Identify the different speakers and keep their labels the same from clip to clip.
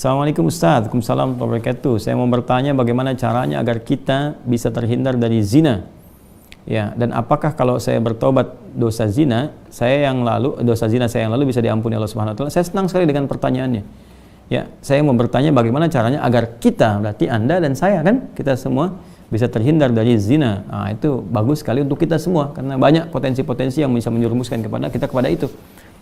Speaker 1: Assalamualaikum Ustaz. Waalaikumsalam warahmatullahi wabarakatuh. Saya mau bertanya bagaimana caranya agar kita bisa terhindar dari zina. Ya, dan apakah kalau saya bertobat dosa zina saya yang lalu bisa diampuni Allah Subhanahu wa taala? Saya senang sekali dengan pertanyaannya. Ya, saya mau bertanya bagaimana caranya agar kita, berarti Anda dan saya kan, kita semua bisa terhindar dari zina. Nah, itu bagus sekali untuk kita semua karena banyak potensi-potensi yang bisa menjerumuskan kepada itu.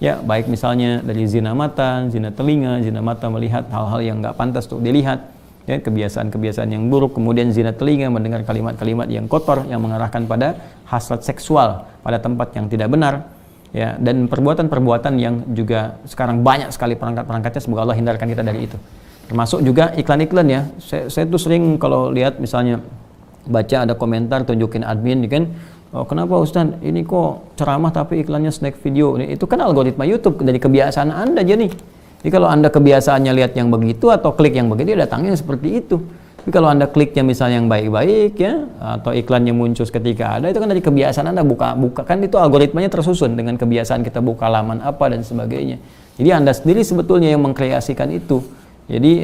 Speaker 1: Ya, baik misalnya dari zina mata, zina telinga, zina mata melihat hal-hal yang nggak pantas untuk dilihat, ya, kebiasaan-kebiasaan yang buruk, kemudian zina telinga mendengar kalimat-kalimat yang kotor yang mengarahkan pada hasrat seksual pada tempat yang tidak benar, ya, dan perbuatan-perbuatan yang juga sekarang banyak sekali perangkat-perangkatnya. Semoga Allah hindarkan kita dari itu. Termasuk juga iklan-iklan, ya. Saya tuh sering kalau lihat misalnya baca ada komentar tunjukin admin, kan, oh, kenapa Ustaz ini kok ceramah tapi iklannya snack video? Itu kan algoritma YouTube dari kebiasaan Anda aja nih. Jadi kalau Anda kebiasaannya lihat yang begitu atau klik yang begitu, datangnya seperti itu. Tapi kalau Anda kliknya misalnya yang baik-baik, ya, atau iklannya muncul ketika ada, itu kan dari kebiasaan Anda buka kan itu algoritmanya tersusun dengan kebiasaan kita buka laman apa dan sebagainya. Jadi Anda sendiri sebetulnya yang mengkreasikan itu. Jadi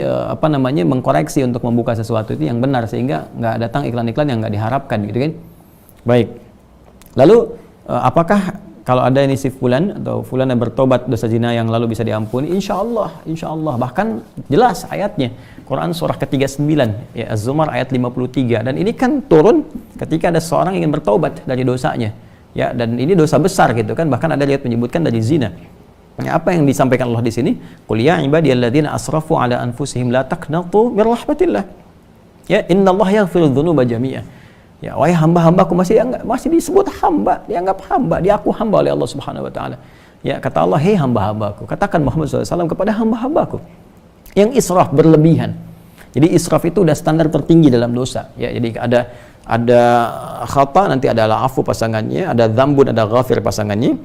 Speaker 1: mengkoreksi untuk membuka sesuatu itu yang benar sehingga nggak datang iklan-iklan yang nggak diharapkan, gitu kan? Baik. Lalu apakah kalau ada ini si fulan atau fulan yang bertobat dosa zina yang lalu bisa diampuni? Insya Allah. Bahkan jelas ayatnya. Quran surah ke-39, ya, Az-Zumar ayat 53. Dan ini kan turun ketika ada seorang ingin bertobat dari dosanya. Ya, dan ini dosa besar gitu kan. Bahkan ada lihat menyebutkan dari zina. Ya, apa yang disampaikan Allah di sini? Qul ya ibadiyalladzina asrafu ala anfusihim la taqnatu mir rahmatillah. Ya, innallaha yaghfiru dzunuba jami'a. Ya, wahai hamba-hambaku, masih disebut hamba, dianggap hamba, diaku hamba oleh Allah Subhanahu wa taala. Ya, kata Allah, "Hei hamba-hambaku," katakan Muhammad SAW kepada hamba-hambaku yang israf berlebihan. Jadi israf itu udah standar tertinggi dalam dosa. Ya, jadi ada khata, nanti ada afu pasangannya, ada dzambun, ada ghafir pasangannya.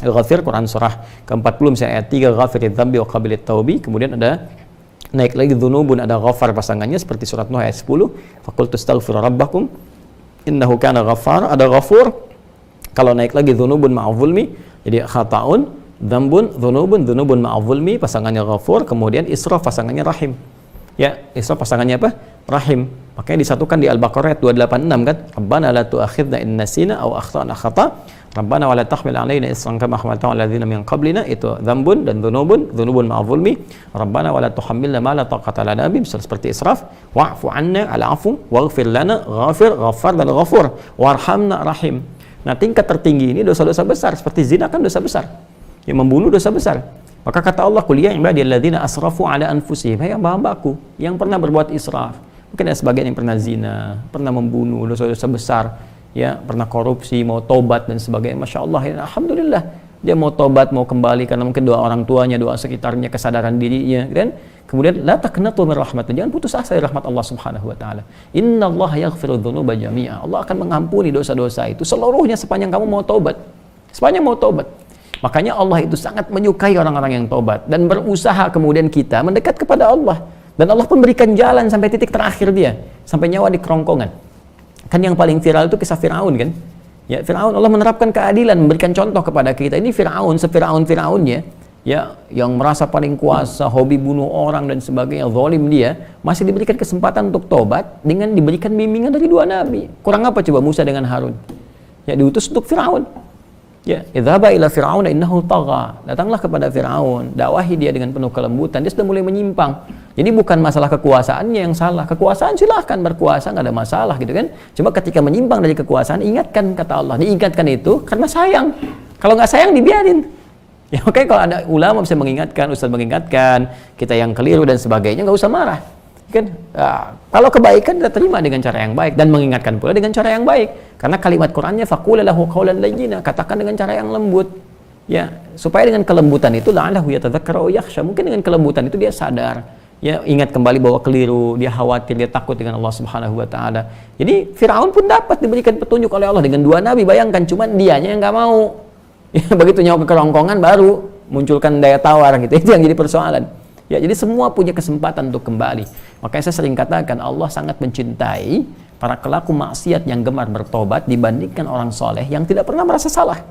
Speaker 1: Ghafir Quran surah ke-40 misalnya ayat 3, ghafiridzambi dzambi wa qabilit taubi. Kemudian ada naik lagi dzunubun, ada ghafar pasangannya seperti surat Nuh ayat 10, faqultu astaghfiru rabbakum innahu kana ghaffar. Ada ghafur. Kalau naik lagi dzunubun ma'zulmi, jadi khata'un, dzambun, dzunubun ma'zulmi pasangannya ghafur, kemudian israf pasangannya rahim. Ya, israf pasangannya apa? Rahim. Makanya disatukan di Al-Baqarah ayat 286 kan? Rabbana la tu'akhidna in nasina aw akhtana khata'. Rabbana wa la tahmil 'alaina isran kama hamaltahu 'alal ladzina min qablina. Itu dzambun dan dzunubun ma'zulmi. Rabbana wa la tuhammilna ma la taqata lana bihi, seperti israf. Wa'fu 'anna al-'afu waghfir lana, ghafir, ghaffar dan ghafur. Warhamna rahim. Nah, tingkat tertinggi ini dosa-dosa besar, seperti zina kan dosa besar. Yang membunuh dosa besar. Maka kata Allah, "Qul ya ibadiyalladzina asrafu 'ala anfusihim." Hai hamba-hambaku yang pernah berbuat israf. Mungkin ada sebagian yang pernah zina, pernah membunuh, dosa-dosa besar, ya, pernah korupsi, mau tobat dan sebagainya. Masya Allah, ya, alhamdulillah dia mau tobat, mau kembali karena mungkin doa orang tuanya, doa sekitarnya, kesadaran dirinya, kan? Kemudian la taqnatu min rahmatillah, jangan putus asa dari rahmat Allah Subhanahu wa taala. Innallaha yaghfiru dzunuba jami'a. Allah akan mengampuni dosa-dosa itu seluruhnya sepanjang kamu mau tobat. Sepanjang mau tobat. Makanya Allah itu sangat menyukai orang-orang yang tobat dan berusaha kemudian kita mendekat kepada Allah. Dan Allah pun berikan jalan sampai titik terakhir dia, sampai nyawa di kerongkongan. Kan yang paling viral itu kisah Firaun kan? Ya, Firaun, Allah menerapkan keadilan, memberikan contoh kepada kita. Ini Firaun, se-Firaun-Firaunnya, ya, yang merasa paling kuasa, hobi bunuh orang dan sebagainya, zalim dia, masih diberikan kesempatan untuk tobat dengan diberikan bimbingan dari dua nabi. Kurang apa coba Musa dengan Harun? Ya, diutus untuk Firaun. Ya, idhaba ila fir'auna innahu tagha. Datanglah kepada Firaun, dakwahi dia dengan penuh kelembutan. Dia sudah mulai menyimpang. Jadi bukan masalah kekuasaannya yang salah. Kekuasaan silahkan berkuasa, nggak ada masalah gitu kan. Cuma ketika menyimpang dari kekuasaan, ingatkan kata Allah. Diingatkan itu karena sayang. Kalau nggak sayang dibiarin. Ya, oke, kalau ada ulama bisa mengingatkan, ustaz mengingatkan, kita yang keliru dan sebagainya, nggak usah marah. Kan? Nah, kalau kebaikan kita terima dengan cara yang baik dan mengingatkan pula dengan cara yang baik. Karena kalimat Qur'annya faqula lahu qawlan layyina, katakan dengan cara yang lembut. Ya, supaya dengan kelembutan itu la'allahu yatadzakkara aw yakhsha. Mungkin dengan kelembutan itu dia sadar. Ya, ingat kembali bahwa keliru, dia khawatir, dia takut dengan Allah Subhanahu wa taala. Jadi Firaun pun dapat diberikan petunjuk oleh Allah dengan dua nabi, bayangkan, cuman dianya yang enggak mau. Ya, begitu nyawa ke kerongkongan baru munculkan daya tawar gitu. Itu yang jadi persoalan. Ya, jadi semua punya kesempatan untuk kembali. Makanya saya sering katakan Allah sangat mencintai para pelaku maksiat yang gemar bertobat dibandingkan orang soleh yang tidak pernah merasa salah.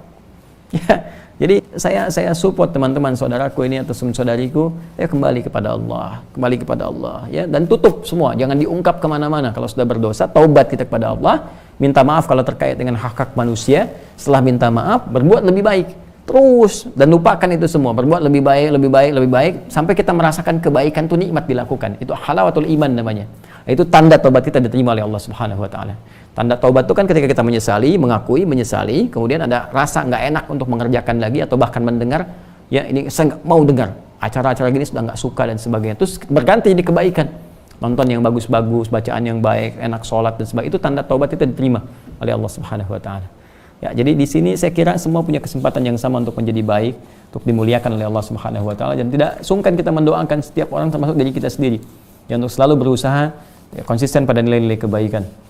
Speaker 1: Ya, Jadi saya support teman-teman saudaraku ini atau saudariku, ya kembali kepada Allah, ya, dan tutup semua, jangan diungkap kemana-mana. Kalau sudah berdosa, taubat kita kepada Allah, minta maaf kalau terkait dengan hak-hak manusia. Setelah minta maaf, berbuat lebih baik terus, dan lupakan itu semua, berbuat lebih baik sampai kita merasakan kebaikan itu nikmat dilakukan. Itu halawatul iman namanya. Itu tanda taubat kita diterima oleh Allah Subhanahu wa taala. Tanda taubat itu kan ketika kita menyesali, mengakui, menyesali, kemudian ada rasa nggak enak untuk mengerjakan lagi atau bahkan mendengar, ya ini saya nggak mau dengar acara-acara gini, sudah nggak suka dan sebagainya. Terus berganti jadi kebaikan, nonton yang bagus-bagus, bacaan yang baik, enak sholat dan sebagainya. Itu tanda taubat kita diterima oleh Allah Subhanahu wa taala. Ya, jadi di sini saya kira semua punya kesempatan yang sama untuk menjadi baik, untuk dimuliakan oleh Allah Subhanahu wa taala, dan tidak sungkan kita mendoakan setiap orang termasuk diri kita sendiri, ya, untuk selalu berusaha, ya, konsisten pada nilai-nilai kebaikan.